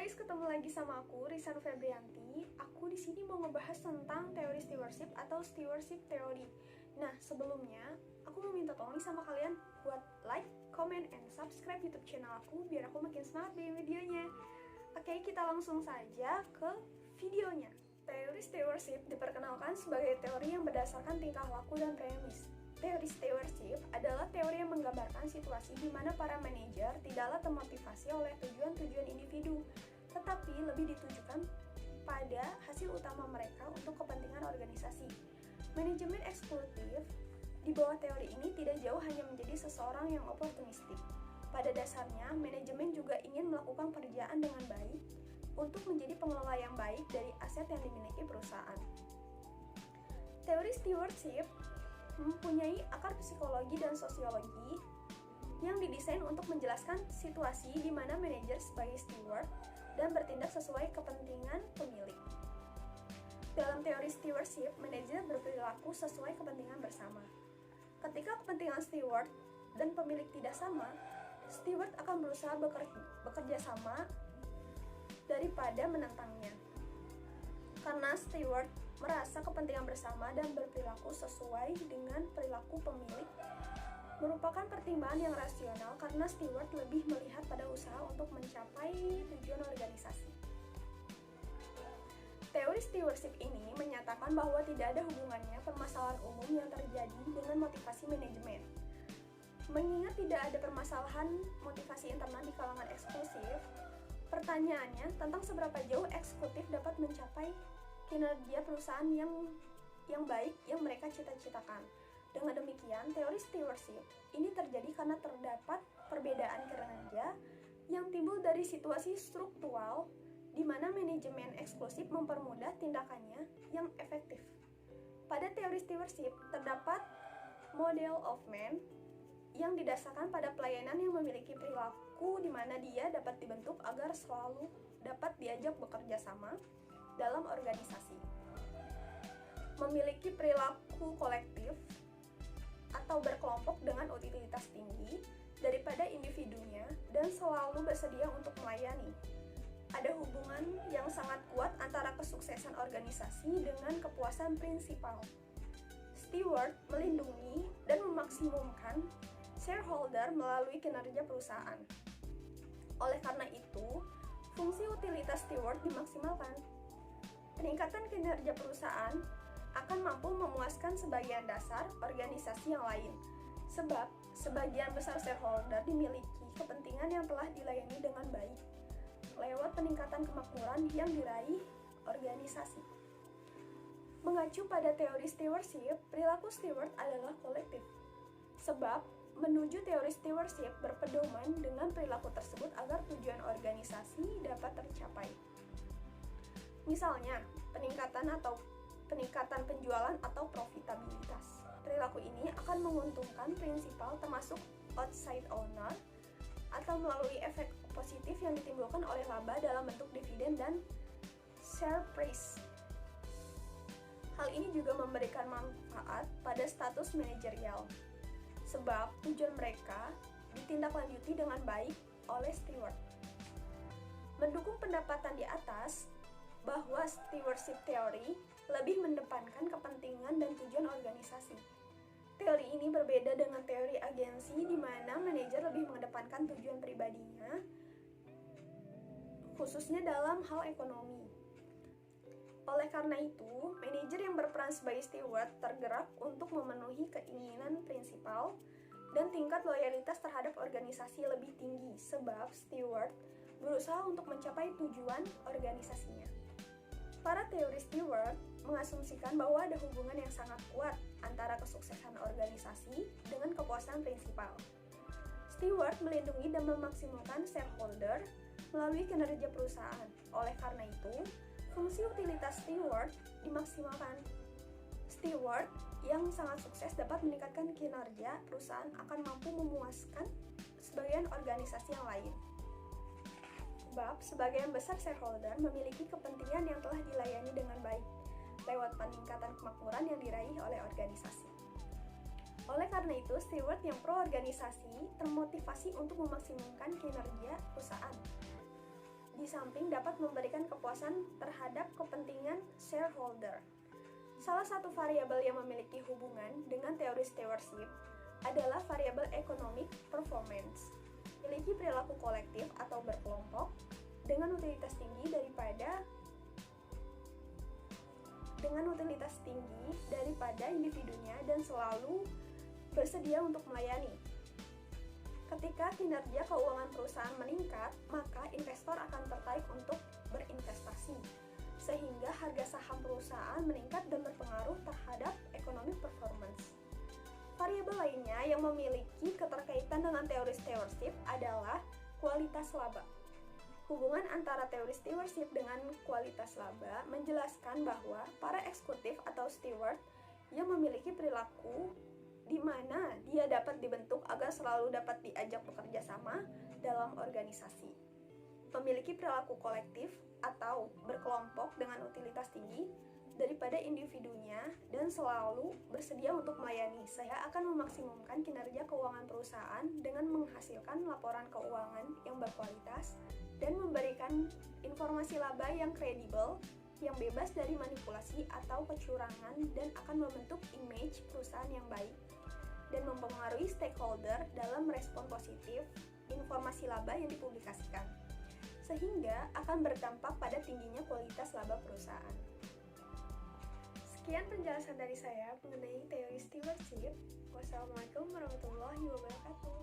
guys, ketemu lagi sama aku Risan Febrianti. Aku di sini mau ngebahas tentang teori stewardship atau stewardship theory. Nah, sebelumnya aku mau minta tolong nih sama kalian buat like, comment, and subscribe YouTube channel aku biar aku makin semangat bikin videonya. Oke, kita langsung saja ke videonya. Teori stewardship diperkenalkan sebagai teori yang berdasarkan tingkah laku dan premis. Teori stewardship adalah teori yang menggambarkan situasi di mana para manajer tidaklah termotivasi oleh tujuan-tujuan individu, tetapi lebih ditujukan pada hasil utama mereka untuk kepentingan organisasi. Manajemen eksekutif di bawah teori ini tidak jauh hanya menjadi seseorang yang oportunistik. Pada dasarnya, manajemen juga ingin melakukan pekerjaan dengan baik untuk menjadi pengelola yang baik dari aset yang dimiliki perusahaan. Teori stewardship mempunyai akar psikologi dan sosiologi yang didesain untuk menjelaskan situasi di mana manajer sebagai steward dan bertindak sesuai kepentingan pemilik. Dalam teori stewardship, manajer berperilaku sesuai kepentingan bersama. Ketika kepentingan steward dan pemilik tidak sama, steward akan berusaha bekerja sama daripada menentangnya. Karena steward merasa kepentingan bersama dan berperilaku sesuai dengan perilaku pemilik merupakan pertimbangan yang rasional karena steward lebih melihat pada usaha untuk mencapai tujuan organisasi. Teori stewardship ini menyatakan bahwa tidak ada hubungannya permasalahan umum yang terjadi dengan motivasi manajemen. Mengingat tidak ada permasalahan motivasi internal di kalangan eksklusif, pertanyaannya tentang seberapa jauh eksekutif dapat mencapai kinerja perusahaan yang baik yang mereka cita-citakan. Dengan demikian, teori stewardship ini terjadi karena terdapat perbedaan kinerja yang timbul dari situasi struktural di mana manajemen eksklusif mempermudah tindakannya yang efektif. Pada teori stewardship terdapat model of man yang didasarkan pada pelayanan yang memiliki perilaku di mana dia dapat dibentuk agar selalu dapat diajak bekerja sama dalam organisasi, memiliki perilaku kolektif atau berkelompok dengan utilitas tinggi daripada individunya dan selalu bersedia untuk melayani. Ada hubungan yang sangat kuat antara kesuksesan organisasi dengan kepuasan prinsipal. Steward melindungi dan memaksimumkan shareholder melalui kinerja perusahaan. Oleh karena itu, fungsi utilitas steward dimaksimalkan. Peningkatan kinerja perusahaan akan mampu memuaskan sebagian dasar organisasi yang lain, sebab sebagian besar shareholder dimiliki kepentingan yang telah dilayani dengan baik lewat peningkatan kemakmuran yang diraih organisasi. Mengacu pada teori stewardship, perilaku steward adalah kolektif, sebab menuju teori stewardship berpedoman dengan perilaku tersebut agar tujuan organisasi dapat tercapai. Misalnya, peningkatan penjualan atau profitabilitas. Perilaku ini akan menguntungkan prinsipal termasuk outside owner atau melalui efek positif yang ditimbulkan oleh laba dalam bentuk dividen dan share price. Hal ini juga memberikan manfaat pada status manajerial, sebab tujuan mereka ditindaklanjuti dengan baik oleh steward. Mendukung pendapatan di atas, bahwa stewardship theory lebih mendepankan kepentingan dan tujuan organisasi. Teori ini berbeda dengan teori agensi di mana manajer lebih mengedepankan tujuan pribadinya, khususnya dalam hal ekonomi. Oleh karena itu, manajer yang berperan sebagai steward tergerak untuk memenuhi keinginan prinsipal dan tingkat loyalitas terhadap organisasi lebih tinggi, sebab steward berusaha untuk mencapai tujuan organisasinya. Para teori steward mengasumsikan bahwa ada hubungan yang sangat kuat antara kesuksesan organisasi dengan kepuasan prinsipal. Steward melindungi dan memaksimalkan shareholder melalui kinerja perusahaan. Oleh karena itu, fungsi utilitas steward dimaksimalkan. Steward yang sangat sukses dapat meningkatkan kinerja perusahaan akan mampu memuaskan sebagian organisasi yang lain. Sebab sebagian besar shareholder memiliki kepentingan yang telah dilayani dengan baik lewat peningkatan kemakmuran yang diraih oleh organisasi. Oleh karena itu, steward yang pro organisasi termotivasi untuk memaksimumkan kinerja perusahaan. di samping dapat memberikan kepuasan terhadap kepentingan shareholder. Salah satu variabel yang memiliki hubungan dengan teori stewardship adalah variabel economic performance. Memiliki perilaku kolektif atau berkelompok dengan utilitas tinggi daripada individunya dan selalu bersedia untuk melayani. Ketika kinerja keuangan perusahaan meningkat, maka investor akan tertarik untuk berinvestasi, sehingga harga saham perusahaan meningkat dan berpengaruh terhadap economic performance. Variabel lainnya yang memiliki keterkaitan dengan teori stewardship adalah kualitas laba. Hubungan antara teori stewardship dengan kualitas laba menjelaskan bahwa para eksekutif atau steward yang memiliki perilaku di mana dia dapat dibentuk agar selalu dapat diajak bekerja sama dalam organisasi, memiliki perilaku kolektif atau berkelompok dengan utilitas tinggi daripada individunya dan selalu bersedia untuk melayani. Saya akan memaksimumkan kinerja keuangan perusahaan dengan menghasilkan laporan keuangan yang berkualitas dan memberikan informasi laba yang kredibel, yang bebas dari manipulasi atau kecurangan dan akan membentuk image perusahaan yang baik dan mempengaruhi stakeholder dalam merespon positif informasi laba yang dipublikasikan, sehingga akan berdampak pada tingginya kualitas laba perusahaan. Sekian penjelasan dari saya mengenai teori stewardship. Wassalamualaikum warahmatullahi wabarakatuh.